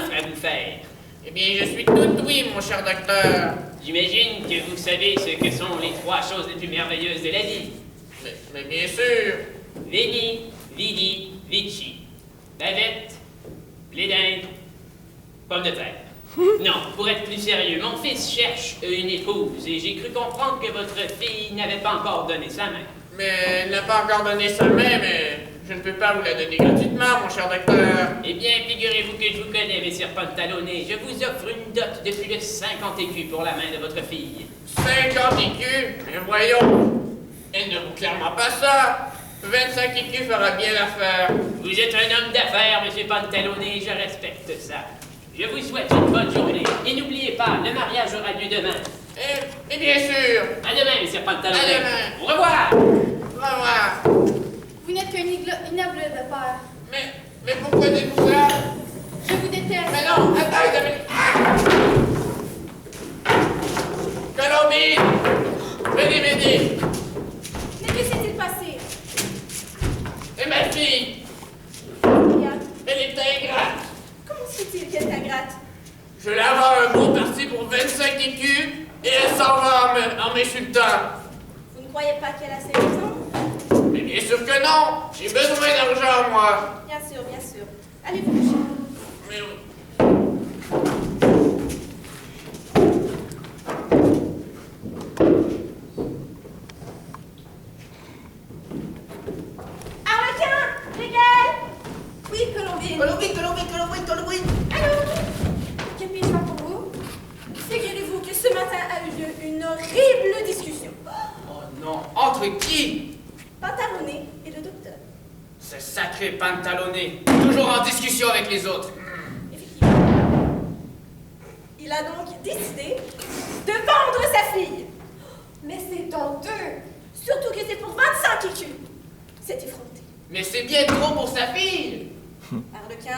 offre à vous faire. Eh bien, je suis tout oui, mon cher docteur. J'imagine que vous savez ce que sont les 3 choses les plus merveilleuses de la vie. Mais bien sûr. Veni, vidi, vici. Bavette, blé d'Inde, pomme de terre. Non, pour être plus sérieux, mon fils cherche une épouse et j'ai cru comprendre que votre fille n'avait pas encore donné sa main. Mais elle n'a pas encore donné sa main, mais je ne peux pas vous la donner gratuitement, mon cher docteur. Eh bien, figurez-vous que je vous connais, messire Pantalonné. Je vous offre une dot de plus de 50 écus pour la main de votre fille. 50 écus? Mais voyons, elle ne vaut clairement pas ça. 25 écus fera bien l'affaire. Vous êtes un homme d'affaires, monsieur Pantalonné, je respecte ça. Je vous souhaite une bonne journée. Et n'oubliez pas, le mariage aura lieu demain. Et bien sûr. À demain, messire Pantalonné. À demain. Au revoir. Au revoir. Vous n'êtes qu'un ignoble de père. Mais pourquoi dites-vous ça? Je vous déteste. Mais non, attends, Isabelle. Colombine! Venez m'aider. Mais que s'est-il passé? Et ma fille? Regarde. Elle est ingrate. Comment se fait-il qu'elle t'ingrate? Je la vends un bon parti pour 25 écus et elle s'en va en m'insultant. Vous ne croyez pas qu'elle a ses raisons? Mais bien sûr que non. J'ai besoin d'argent, moi. Bien sûr, bien sûr. Allez vous coucher. Mais Arlequin! Régal! Oui, Colombine. Colombine. Allô? Que puis-je faire pour vous? Figurez-vous que ce matin a eu lieu une horrible discussion. Oh non, entre qui? Pantalonné et le docteur. Ce sacré Pantalonné, toujours en discussion avec les autres. Effectivement. Il a donc décidé de vendre sa fille. Mais c'est honteux. Surtout que c'est pour 25 écus. C'est effronté. Mais c'est bien trop pour sa fille. Arlequin.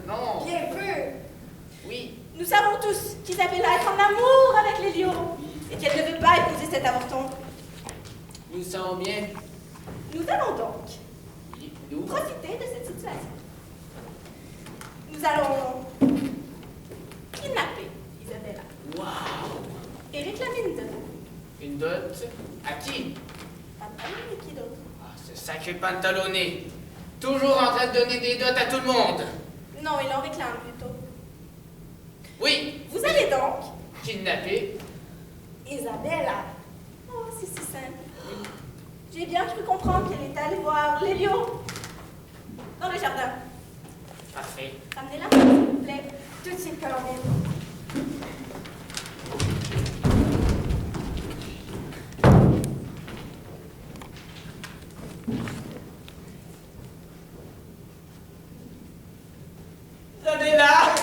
Non. Bien peu. Oui. Nous savons tous qu'Isabella est en amour avec les lions et qu'elle ne veut pas épouser cet avorton. Nous savons bien. Nous allons donc Nous? profiter de cette situation. Nous allons kidnapper Isabella Wow. et réclamer une dot. Une dot? À qui? Pantalonné et qui d'autre? Ah, ce sacré Pantalonné. Toujours en train de donner des dots à tout le monde. Non, il en réclame plutôt. Oui. Vous allez donc Kidnapper. Isabella. Oh, c'est si simple. J'ai bien cru comprendre qu'elle est allée voir les lions dans le jardin. Parfait. Ramenez-la, s'il vous plaît. Tout de suite, Colombine. Isabella!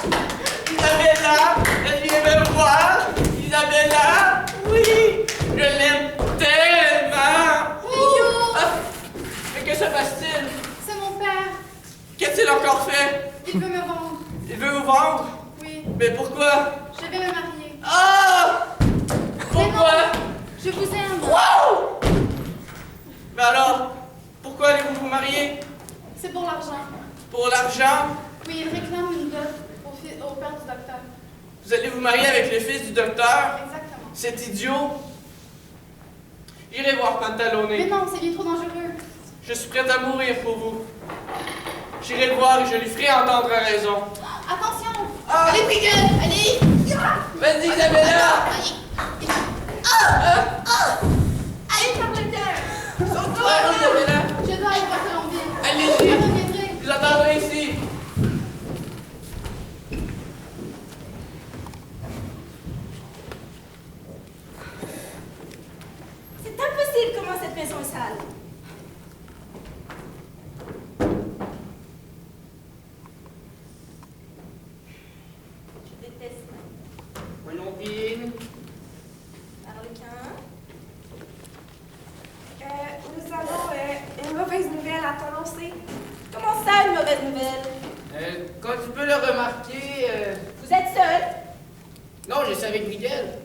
Isabella! Elle vient me voir! Isabella! Oui! Je l'aime tellement! Lyon! Ah, mais que se passe-t-il? C'est mon père. Qu'a-t-il encore fait? Il veut me vendre. Il veut vous vendre? Oui. Mais pourquoi? Je vais me marier. Ah! Pourquoi? Je vous aime. Wow! Mais alors, pourquoi allez-vous vous marier? C'est pour l'argent. Pour l'argent? Oui, il réclame une dot au père du docteur. Vous allez vous marier avec le fils du docteur? Exactement. C'est idiot. Irez voir Mais Pantalonné. non, c'est bien trop dangereux. Je suis prête à mourir pour vous. J'irai le voir et je lui ferai entendre raison. Attention! Ah! Allez, Miguel! Allez! Vas-y, Isabella! Allez, Carleton! Saute-toi, Isabella! Je dois aller voir Colombine. Allez-y. Je reviendrai. Je vous attendrai ici. C'est impossible comment cette maison est sale. Je déteste Colombine. Arlequin. Nous avons une mauvaise nouvelle à t'annoncer. Comment ça, une mauvaise nouvelle? Comme tu peux le remarquer, Vous êtes seul? non, je suis avec Miguel.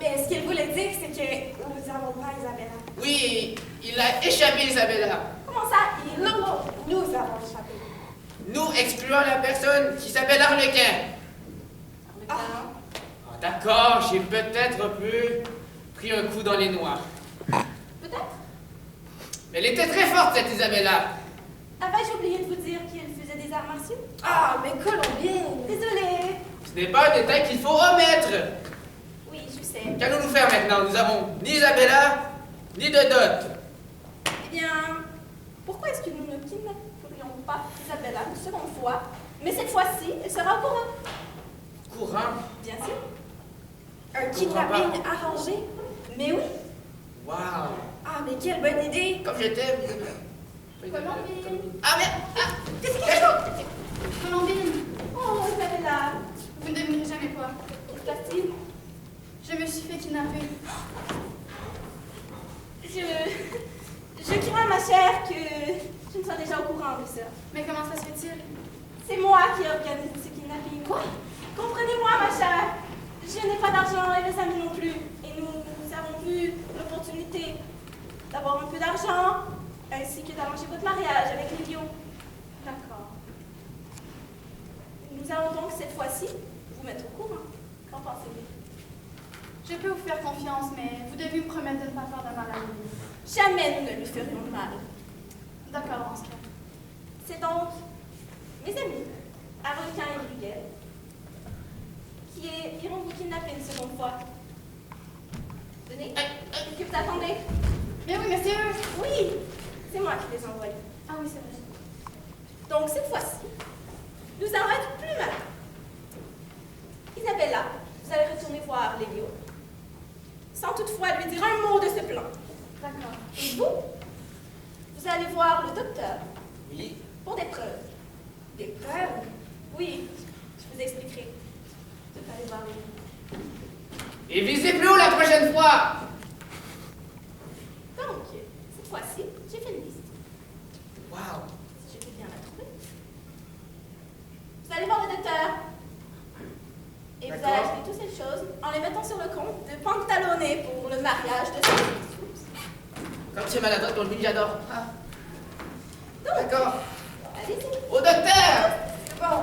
Mais ce qu'il voulait dire, c'est que nous avons pas Isabella. Oui, il a échappé, Isabella. Comment ça? Il... Non, nous avons échappé. Nous excluons la personne qui s'appelle Arlequin. Ah, Ah, d'accord, j'ai peut-être pris un coup dans les noix. peut-être. Mais elle était très forte, cette Isabella. Avais-je oublié de vous dire qu'il faisait des arts martiaux? Ah, mais Colombine! Désolée. Ce n'est pas un détail qu'il faut omettre. Oui, je sais. Qu'allons-nous faire maintenant? Nous avons ni Isabella, ni de dot. Eh bien, pourquoi est-ce que nous ne kidnapperions pas Isabella une seconde fois? Mais cette fois-ci, elle sera au courant. Courant. Bien sûr. Un kidnapping arrangé? Mais oui. Waouh. Ah, mais quelle bonne idée! Comme je t'aime. Colombine. Ah, mais... Ah, Qu'est-ce qu'il y a? Colombine, Oh, Isabella. vous ne devinerez jamais quoi. Que se passe-t-il? Je me suis fait kidnapper. Je crains, ma chère, que je ne sois déjà au courant de ça. Mais comment ça se fait-il? C'est moi qui organise ce kidnapping. Quoi? Comprenez-moi, ma chère. Je n'ai pas d'argent et mes amis non plus. Et nous avons vu l'opportunité d'avoir un peu d'argent, ainsi que d'arranger votre mariage avec Livio. D'accord. Nous allons donc cette fois-ci vous mettre au courant. Qu'en pensez-vous? Je peux vous faire confiance, mais vous devez me promettre de ne pas faire de mal à Louis. Jamais nous ne lui ferions de mal. D'accord, en ce cas. C'est donc mes amis, Arlequin et Bruguel, qui iront vous kidnapper une seconde fois. Venez. Est-ce que vous attendez? Mais oui, mais c'est eux. Oui, c'est moi qui les envoie. Ah oui, c'est vrai. Donc cette fois-ci, nous allons être plus malins. Isabella, vous allez retourner voir Lévio, sans toutefois lui dire un mot de ce plan. D'accord. Et vous allez voir le docteur Oui. pour des preuves. Des preuves? Oui, je vous expliquerai. Vous allez voir Lévio. Et visez plus haut la prochaine fois. Donc, cette fois-ci, j'ai fait une liste. Waouh. Si je peux bien la trouver. Vous allez voir le docteur. Et vous allez D'accord. acheter toutes ces choses en les mettant sur le compte de Pantalone pour le mariage de sa Comme tu es maladroite dans le but, j'adore. Ah. Donc, D'accord. allez-y. Au docteur. C'est bon.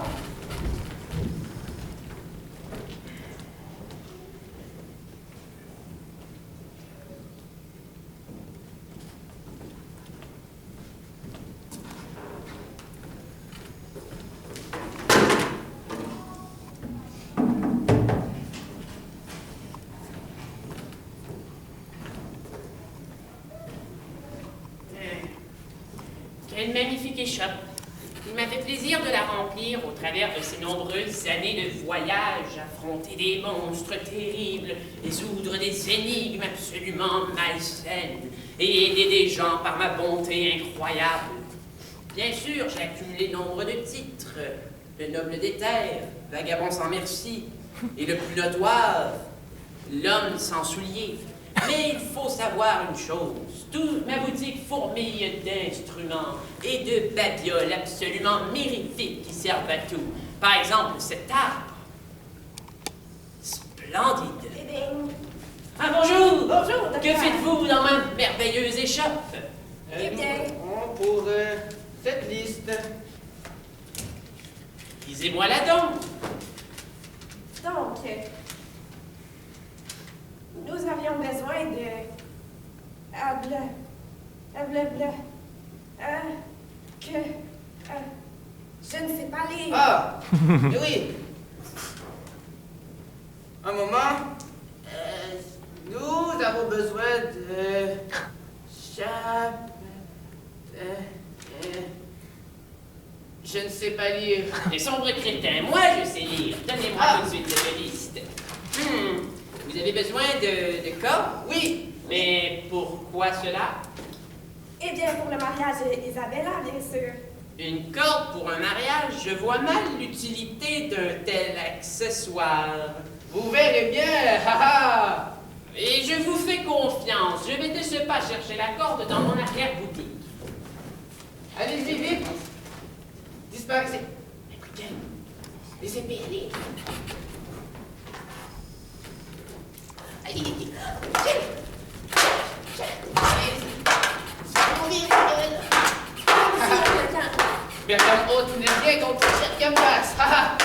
Quelle magnifique échoppe. Il m'a fait plaisir de la remplir au travers de ces nombreuses années de voyage, affronter des monstres terribles, résoudre des énigmes absolument malsaines et aider des gens par ma bonté incroyable. Bien sûr, j'ai accumulé nombre de titres, le noble des terres, vagabond sans merci, et le plus notoire, l'homme sans souliers. Mais il faut savoir une chose, toute ma boutique fourmille d'instruments et de babioles absolument mirifiques qui servent à tout. Par exemple, cet arbre. Splendide. Eh bien, Ah, bonjour! bonjour, docteur. Que faites-vous dans ma merveilleuse échoppe? Eh bien. Pour cette liste. Lisez-moi la donc. Donc, nous avions besoin de... je ne sais pas lire. Ah, mais oui. Un moment. Nous avons besoin de... Je ne sais pas lire. Les sombres crétins, moi je sais lire. Donnez-moi Ah. tout de suite cette liste. Vous avez besoin de corps? Oui. Mais pourquoi cela? Eh bien, pour le mariage d'Isabella, bien sûr. Une corde pour un mariage, je vois mal l'utilité d'un tel accessoire. Vous verrez bien. Haha. Et je vous fais confiance, je vais de ce pas chercher la corde dans mon arrière-boutique. Allez-y, vite. Disparaissez. Laissez-moi aller. Allez. Bertram Haute n'est bien contre cette campasse. Ah ah.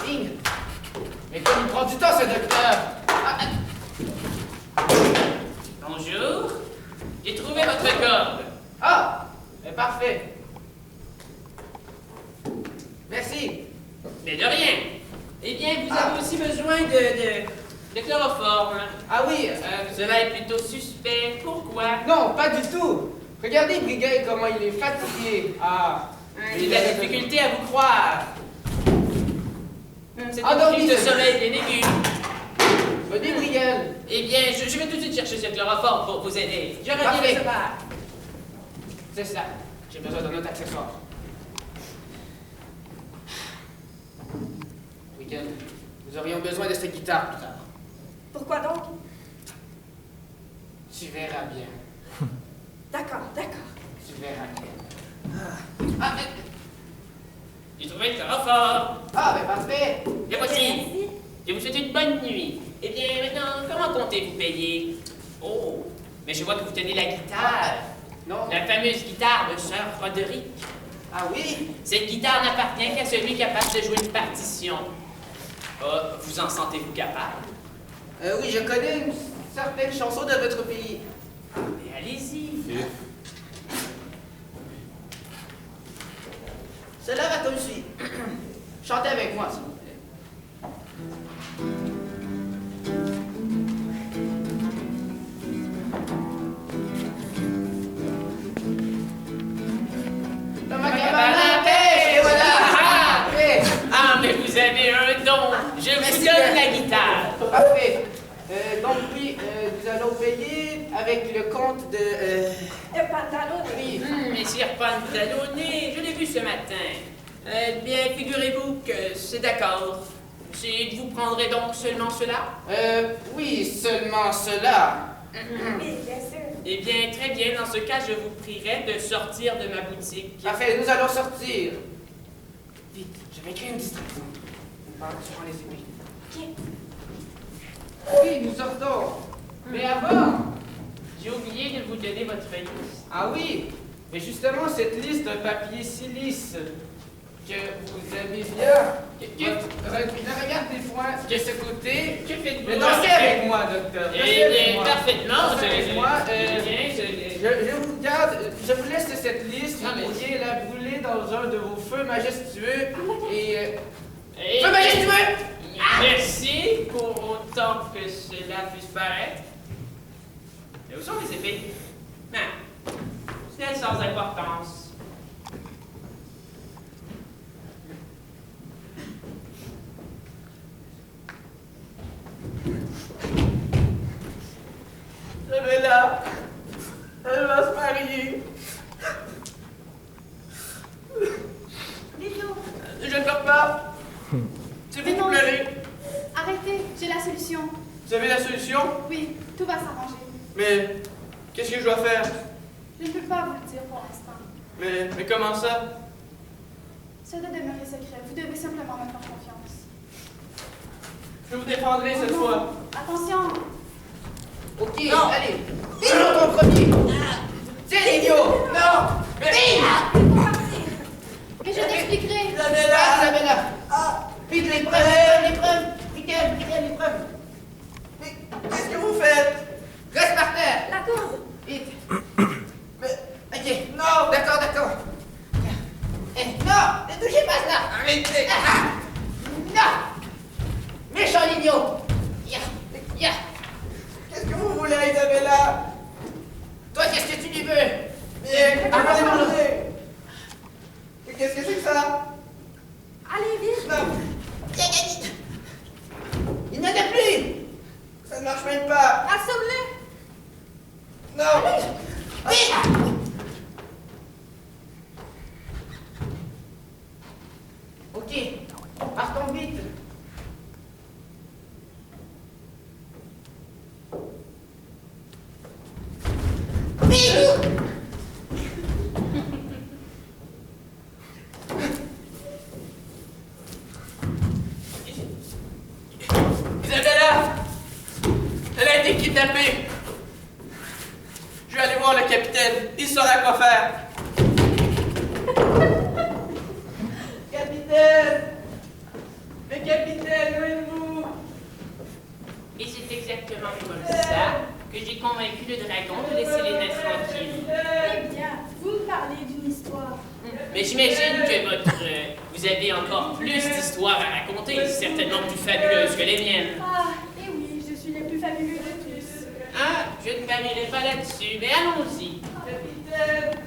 Ligne. Mais comme il prend du temps, ce docteur. Ah, ah. Bonjour. J'ai trouvé votre corde. Ah, parfait. Merci. Mais de rien. Eh bien, vous avez aussi besoin de chloroforme. Ah oui, Cela est plutôt suspect. Pourquoi? non, pas du tout. Regardez, Briguet, comment il est fatigué. Ah. J'ai de la difficulté à vous croire. C'est une Endormi, crise de c'est- sommeil des légumes. Venez, Briguel. Eh bien, je vais tout de suite chercher ce chloroforme pour vous aider. Je reviens Parfait. recevoir. C'est ça. J'ai besoin d'un autre accessoire. Briguel, nous aurions besoin de cette guitare plus tard. Pourquoi donc? Tu verras bien. D'accord, d'accord. Tu verras bien. Ah, J'ai trouvé le chloroforme. mais parfait. Le voici. Merci. Je vous souhaite une bonne nuit. Eh bien, maintenant, comment comptez-vous payer? Oh, mais je vois que vous tenez la guitare. Non. La fameuse guitare de Sir Roderick. Ah oui? Cette guitare n'appartient qu'à celui capable de jouer une partition. Vous en sentez-vous capable? Oui, je connais une certaine chanson de votre pays. Mais allez-y. Cela va comme suit. Chantez avec moi, s'il vous plaît. Dans ma cabane à pêche, et voilà! Ah! Parfait! Ah, mais vous avez un don. Je vous Merci donne bien. la guitare. Parfait. Donc oui, nous allons payer avec le compte de... Le pantalon. Oui. Messire Pantalone, je l'ai vu ce matin. Bien, figurez-vous que c'est d'accord. Vous prendrez donc seulement cela? Oui, seulement cela. Oui, bien sûr. Eh bien, très bien. Dans ce cas, je vous prierai de sortir de ma boutique. Parfait, nous allons sortir. Vite, je vais créer une distraction. On parle sur les aiguilles. Ok. Oui, nous sortons. Mais avant... J'ai oublié de vous donner votre liste. Ah oui, mais justement, cette liste d'un papier si lisse que vous aimez bien... Regarde les points de ce côté. Que faites-vous? Mais dansez avec moi, docteur. Dansez Eh avec bien, moi. parfaitement. Dansez avec moi. Je vous garde, je vous laisse cette liste. Ah, mais- Vous pourriez la brûler dans un de vos feux majestueux. Et... Eh Feu bien, majestueux! merci pour autant que cela puisse paraître. Mais où sont les épées? Ah, c'est sans importance. Isabella, elle va se marier. Lilo, Je ne pleure pas. C'est vous Mais qui non. pleurez. arrêtez, j'ai la solution. Vous avez la solution? Oui, tout va s'arranger. Mais qu'est-ce que je dois faire? Je ne peux pas vous le dire pour l'instant. Mais comment ça? Ça doit demeurer secret. Vous devez simplement me faire confiance. Je vous défendrai cette Non. fois. Attention! Ok, allez. Dis-le ton premier. C'est idiot. Non. Mais Mais je t'expliquerai! Isabella. Vite l'épreuve. L'épreuve. Miguel, l'épreuve. Mais qu'est-ce que vous faites? Reste par terre. La courbe. Vite. Mais, ok. Non. D'accord. Non, ne touchez pas cela. Arrêtez. Non. Méchant idiot. Ya. Qu'est-ce que vous voulez, Isabella? Toi, qu'est-ce que tu lui veux? Mais, arrêtez. Qu'est-ce que c'est que ça? Allez, vite. Non. Il n'y en a plus. Ça ne marche même pas. Assomme-le. Non. Vite. Ok, partons vite. Isabella! Elle a été kidnappée! Je vais aller voir le capitaine. Il saura quoi faire. Capitaine, où êtes-vous? Et c'est exactement comme ça que j'ai convaincu le dragon de laisser les nains tranquilles. Eh bien, vous me parlez d'une histoire. Mais j'imagine que vous avez encore plus d'histoires à raconter, certainement plus fabuleuses que les miennes. Ah, et oui, je suis le plus fabuleux de tous. Ah, je ne parierai pas là-dessus, mais allons-y. Capitaine!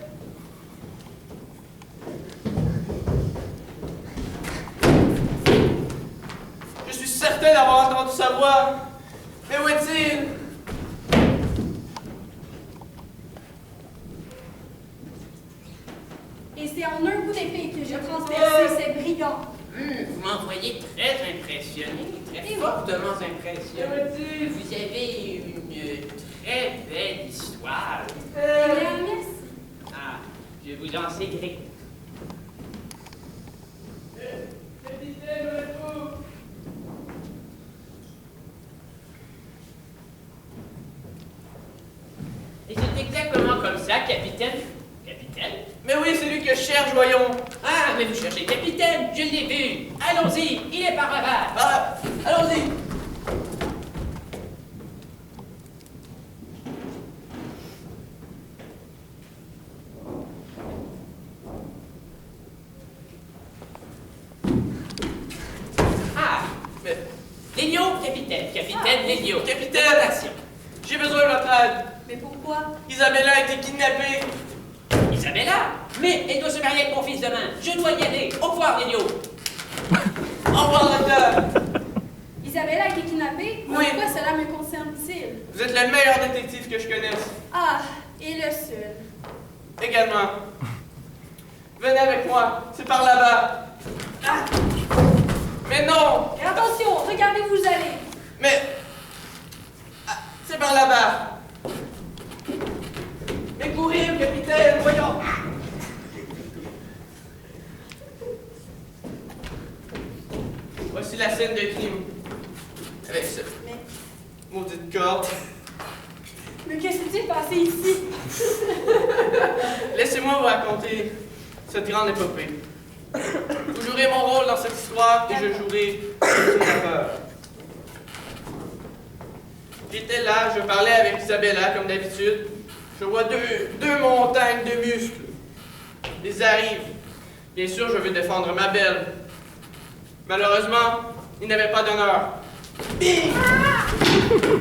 Je suis certain d'avoir entendu sa voix. Mais où est-il? Et c'est en un coup d'épée que j'ai transpercé ces brigands. Vous m'envoyez très impressionné, très Et fortement Où impressionné. est-il? Vous avez une très belle histoire. Eh bien, merci. Ah, je vous en sais gré. Capitaine, où êtes-vous? Et c'est exactement comme ça, capitaine. Capitaine? Mais oui, c'est lui que je cherche, voyons. Ah, mais vous cherchez capitaine, je l'ai vu. Allons-y, il est par là-bas. Ah, allons-y. Ah, Mais, Lélio, capitaine, capitaine Lélio. Capitaine. Déportation. j'ai besoin de votre aide. Mais pourquoi? Isabella a été kidnappée. Isabella? Mais elle doit se marier avec mon fils demain. Je dois y aller. Au revoir, Lélio. Au revoir, docteur. Isabella a été kidnappée? Oui. Pourquoi cela me concerne-t-il? Vous êtes le meilleur détective que je connaisse. Ah, et le seul. Également. Venez avec moi. C'est par là-bas. Ah. Mais non. Et attention, regardez où vous allez. Mais... Ah, c'est par là-bas. Mais courir, capitaine, voyons. Voici la scène de crime. Avec ce Mais, maudite corde. mais que s'est-il passé ici? Laissez-moi vous raconter cette grande épopée. Vous jouerez mon rôle dans cette histoire et je jouerai le kidnappeur. J'étais là, je parlais avec Isabella comme d'habitude. Je vois deux montagnes de muscles. Ils arrivent. Bien sûr, je veux défendre ma belle. Malheureusement, il n'avait pas d'honneur. Bing!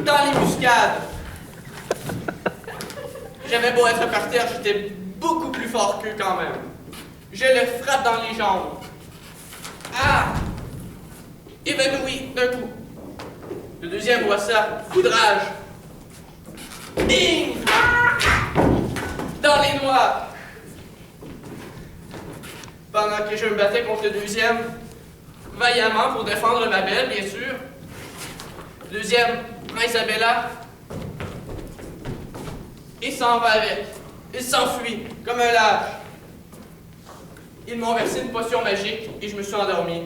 Dans l'embuscade. J'avais beau être par terre, j'étais beaucoup plus fort qu'eux quand même. Je le frappe dans les jambes. Ah! Évanoui d'un coup. Le deuxième voit ça, coup de rage. Bing! Dans les noix. Pendant que je me battais contre le deuxième, vaillamment pour défendre ma belle, bien sûr. Le deuxième prend Isabella et s'en va avec. Il s'enfuit comme un lâche. Ils m'ont versé une potion magique et je me suis endormi.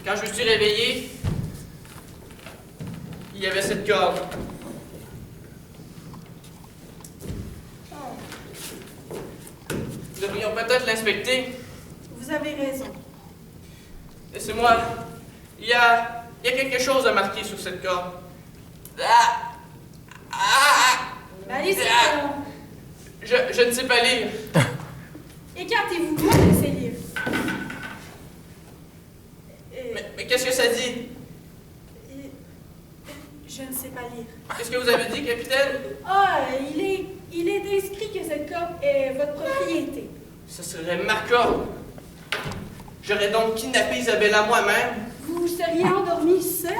Quand je me suis réveillé, il y avait cette corde. Nous devrions peut-être l'inspecter. Vous avez raison. Laissez-moi. Il y a quelque chose à marquer sur cette corde. Ah! Ah! Allez-y, Ah! Je ne sais pas lire. écartez-vous, moi je sais lire. Mais qu'est-ce que ça dit? Je ne sais pas lire. Qu'est-ce que vous avez dit, capitaine? Ah, il est inscrit que cette corde est votre propriété. Ce serait ma corde. J'aurais donc kidnappé Isabella moi-même. Vous seriez endormi seul?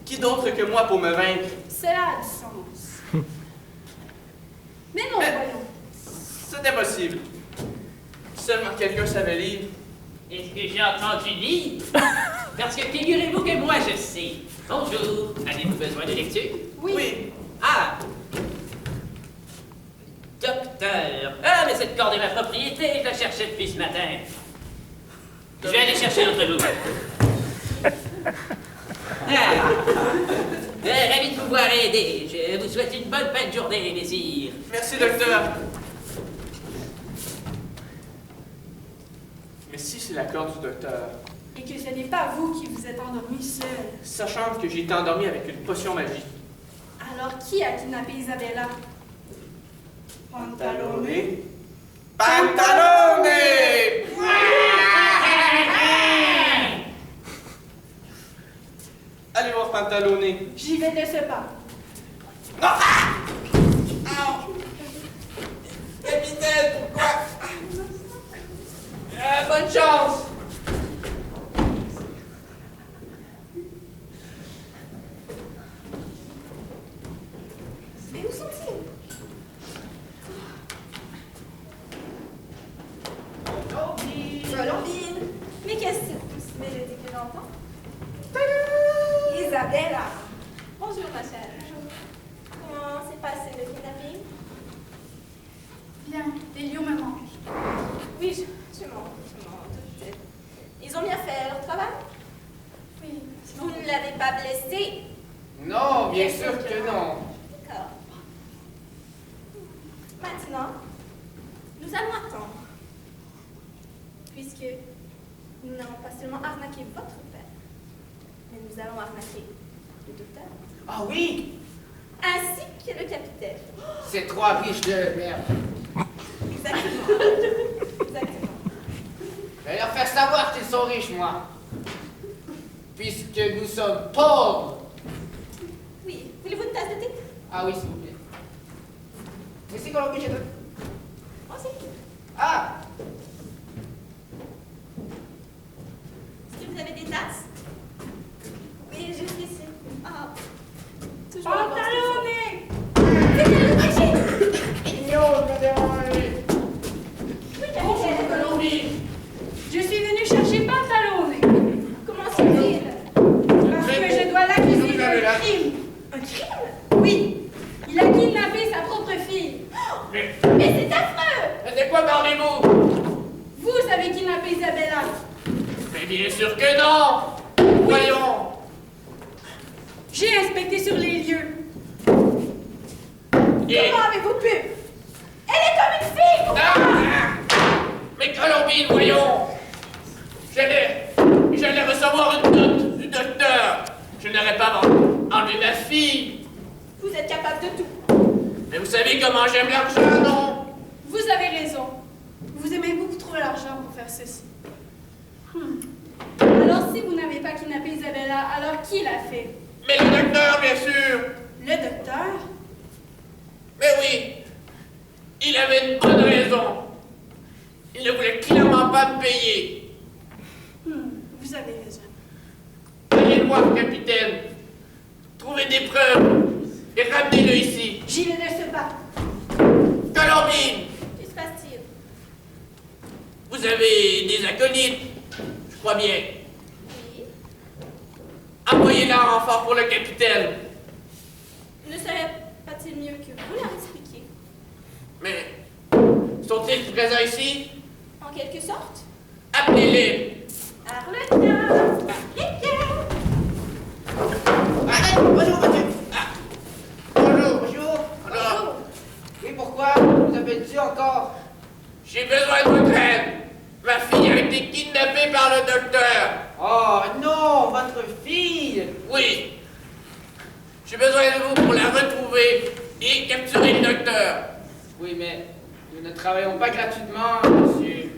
Qui d'autre que moi pour me vaincre? Cela a du sens. Mais non, Mais- voyons. C'était possible. Seulement quelqu'un savait lire. Est-ce que j'ai entendu lire? Parce que figurez-vous que moi je sais. Bonjour, avez-vous besoin de lecture? Oui. Ah! Docteur! Ah, mais cette corde est ma propriété, je la cherchais depuis ce matin. Je vais aller chercher notre loup. Ah! Ravi de pouvoir aider. Je vous souhaite une bonne fin de journée, messire. Merci, docteur. Mais si c'est la corde du docteur, Et que ce n'est pas vous qui vous êtes endormi seul. Sachant que j'ai été endormi avec une potion magique. Alors qui a kidnappé Isabella? Pantalone. Pantalone! Allez voir Pantalone. J'y vais de ce pas. Non! Ah! Au! Capitaine, pourquoi? Bonne chance! Mais où sont-ils? Colombine! Mais qu'est-ce que c'est? Mais depuis que j'entends? Isabella! Bonjour, ma chère. Comment s'est passé le kidnapping? Bien, Lélio me manque. Oui, je m'en doutais. Ils ont bien fait leur travail? Oui, Vous ne l'avez pas blessé? Non, bien sûr que non. D'accord. Maintenant, nous allons attendre. Puisque nous n'allons pas seulement arnaquer votre père, mais nous allons arnaquer le docteur, Ah oui! ainsi que le capitaine. Ces trois riches de merde. Exactement. Exactement. Je vais leur faire savoir qu'ils sont riches, moi. Puisque nous sommes pauvres. Oui, voulez-vous une tasse de thé? Ah oui, s'il vous plaît. Mais c'est qu'on l'oblige de... Moi aussi. Ah! Est-ce que vous avez des tasses? Oui, juste ici. Ah. Toujours Pantalone! le marché! Mignon, je me dérange. Oui, capitaine. Colombie! Je suis venue chercher Pantalone. Comment se fait-il? Parce que je dois l'accuser Vous avez là. d'un crime. Un crime? Oui, il a kidnappé sa propre fille. Mais Mais c'est affreux! de quoi parlez-vous? Vous avez kidnappé Isabella. Mais bien sûr que non! Voyons! J'ai inspecté sur les lieux. Et... Comment avez-vous pu? Elle est comme une fille! Pourquoi? Ah! Mais Colombine, voyons! J'allais recevoir une note du docteur. Je n'aurais pas enlevé ma fille. Vous êtes capable de tout. Mais vous savez comment j'aime l'argent, non? Vous avez raison. Vous aimez beaucoup trop l'argent pour faire ceci. Alors si vous n'avez pas kidnappé Isabella, alors qui l'a fait? Mais le docteur, bien sûr! Le docteur? Mais oui! Il avait une bonne raison. Il ne voulait clairement pas me payer. Vous avez raison. Allez le voir, capitaine. Trouvez des preuves et ramenez-le ici. J'y vais de ce pas. Colombine, Que se passe-t-il? vous avez des acolytes, je crois bien. Oui. Envoyez-la en renfort pour le capitaine. Ne serait pas-il mieux que vous leur expliquiez? Mais sont-ils présents ici? En quelque sorte? Appelez-les. Arlequin! Arlequin! Ah, bonjour, monsieur. Ah. Bonjour. Bonjour. Alors, oui, pourquoi vous appelez-tu encore? J'ai besoin de votre aide. Ma fille a été kidnappée par le docteur. Oh non, votre fille! Oui. J'ai besoin de vous pour la retrouver et capturer le docteur. Oui, mais nous ne travaillons pas gratuitement, monsieur.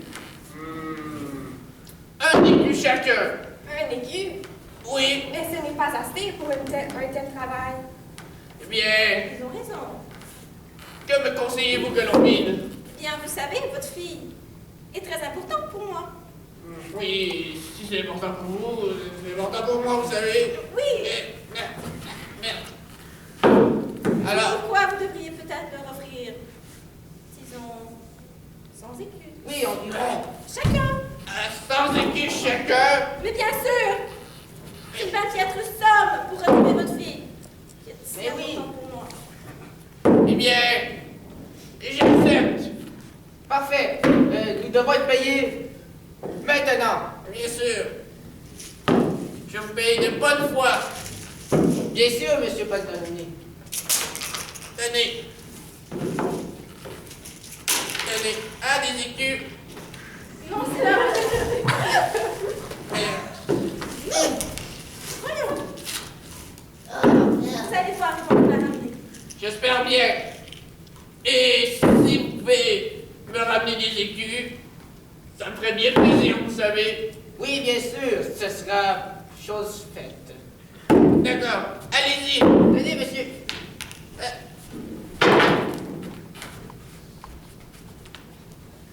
Un écu chacun. Un écu? Oui. Mais ce n'est pas assez pour un tel travail. Eh bien, Ils ont raison. que me conseillez-vous, Colombine? Bien, vous savez, votre fille est très importante pour moi. Oui, si c'est important pour vous, c'est important pour moi, vous savez. Oui. Merde. Alors, Pourquoi vous devriez peut-être leur offrir, disons, 100 écus? Oui, environ. Chacun! 100 écus chacun. Mais bien sûr! Il va y être somme pour retrouver votre fille. Qui est si Mais oui. important pour moi. Eh bien, j'accepte. Parfait. Nous devons être payés maintenant. Bien sûr. Je vous paye de bonne foi. Bien sûr, monsieur Pantaloni. Tenez. Tenez, un des écus. Non, c'est la... Merde. bien. Et si vous pouvez me ramener des écus, ça me ferait bien plaisir, vous savez. Oui, bien sûr, ce sera chose faite. D'accord, allez-y. Tenez, monsieur.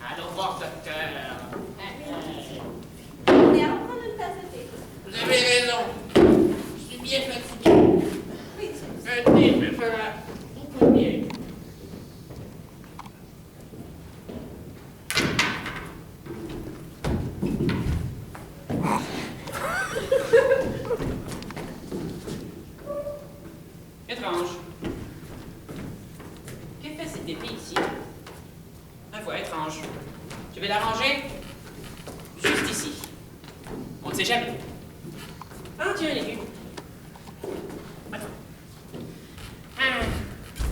Allons voir, docteur. On est à prendre une tasse de thé. Vous avez raison. Je suis bien fatigué. Oui, Un thé me fera beaucoup de bien. Étrange. Que fait cette épée ici? Ma foi, étrange. Je vais la ranger juste ici. On ne sait jamais. Ah, tiens, un écu.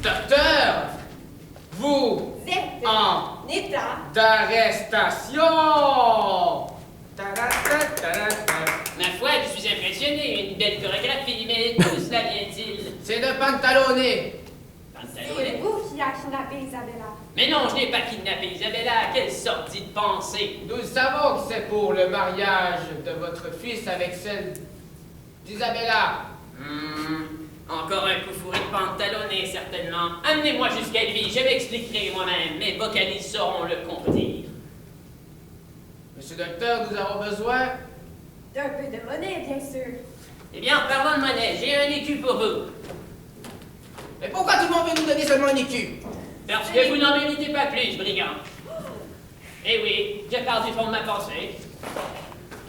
Docteur, vous Vous êtes en état. d'arrestation. Ma foi, je suis impressionné. Une belle chorégraphie, mais d'où cela vient-il? C'est de Pantalone. C'est Pantalone. vous qui a kidnappé Isabella. Mais non, je n'ai pas kidnappé Isabella. Quelle sortie de pensée! Nous savons que c'est pour le mariage de votre fils avec celle d'Isabella. Encore un coup fourré de pantalonné, certainement. Amenez-moi jusqu'à lui, je m'expliquerai moi-même. Mes vocalises sauront le contredire. Monsieur le docteur, nous avons besoin. D'un peu de monnaie, bien sûr. Eh bien, parlons de monnaie, j'ai un écu pour vous. Mais pourquoi tout le monde veut nous donner seulement un écu? Parce que vous n'en méritez pas plus, brigand. Eh oui, je pars du fond de ma pensée.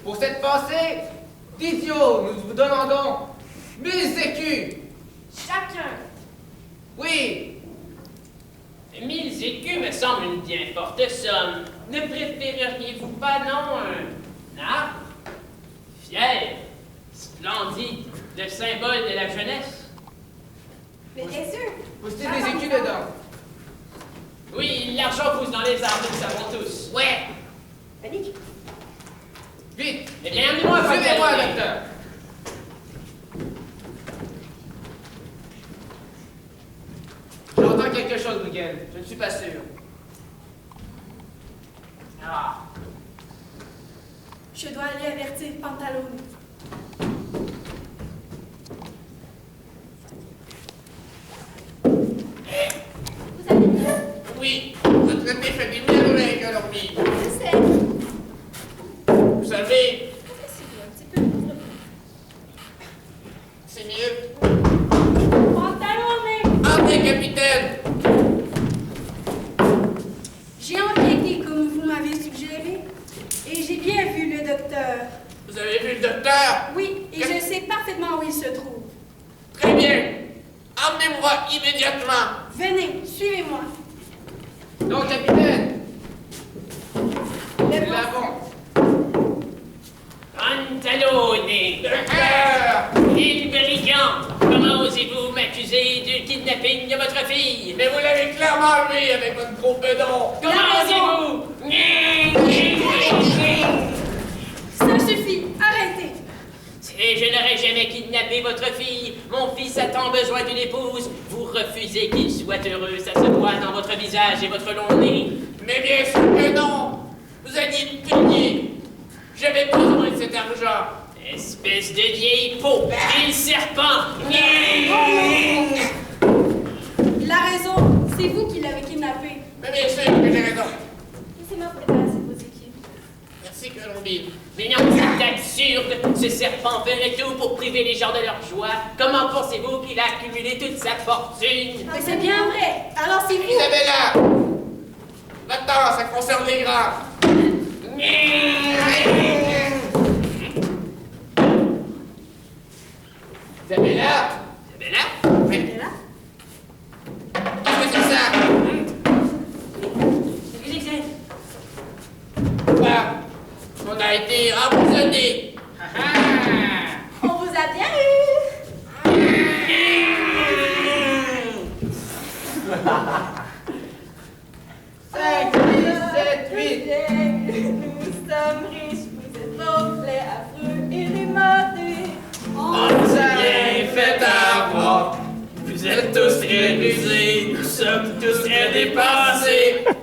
Pour cette pensée d'idiot, nous vous demandons 1000 écus. Chacun. Oui, 1000 écus me semble une bien forte somme. Ne préféreriez-vous pas, non, un arbre fier, splendide, le symbole de la jeunesse? Mais bien sûr. poussez des écus dedans. Oui, l'argent pousse dans les arbres, nous le savons tous. Ouais. Panique. Vite, Eh bien, amenez-moi un suivez-moi, pantalonné. docteur. J'entends quelque chose, Miguel. Je ne suis pas sûr. Ah. Je dois aller avertir Pantalone. Vous allez bien? Oui, votre épée fait des merveilles aujourd'hui. Je sais. Vous savez, Laissez-vous un petit peu de c'est mieux. Pantalone. Entrez, capitaine. J'ai enquêté comme vous m'avez suggéré et j'ai bien vu le docteur. Vous avez vu le docteur? Oui, et je sais parfaitement où il se trouve. Très bien. Emmenez-moi immédiatement. Venez, suivez-moi. Non, capitaine, Le nous bon- l'avons. Pantalone. Docteur! Il brigand. Comment osez-vous m'accuser du kidnapping de votre fille? Mais vous l'avez clairement vu avec votre gros bedon. Comment osez-vous? Ça suffit, arrêtez. Et je n'aurais jamais kidnappé votre fille. Mon fils a tant besoin d'une épouse. Vous refusez qu'il soit heureux. Ça se voit dans votre visage et votre long nez. Mais bien sûr que non. Vous alliez me payer. J'avais besoin de cet argent. Espèce de vieille peau. Vil serpent. Il a raison, c'est vous qui l'avez kidnappé. Mais bien sûr que j'ai raison. Laissez-moi vous débarrasser de vos équipes. Merci, Colombine. Mais non, c'est absurde. Ce serpent ferait tout pour priver les gens de leur joie. Comment pensez-vous qu'il a accumulé toute sa fortune? Mais c'est bien vrai. Alors c'est vous. Isabella! Va-t'en, ça concerne les grands. Isabella! Ben là, Elle est là. Qu'est-ce que c'est ça? qu'est-ce que c'est? Quoi? On a été emprisonnés. On vous a bien eu. 5, 6, 7, 8. Nous sommes riches, vous êtes pauvres, laid, affreux et démodés. On vous a bien fait avoir. Vous êtes tous très rusés, tous est dépensé.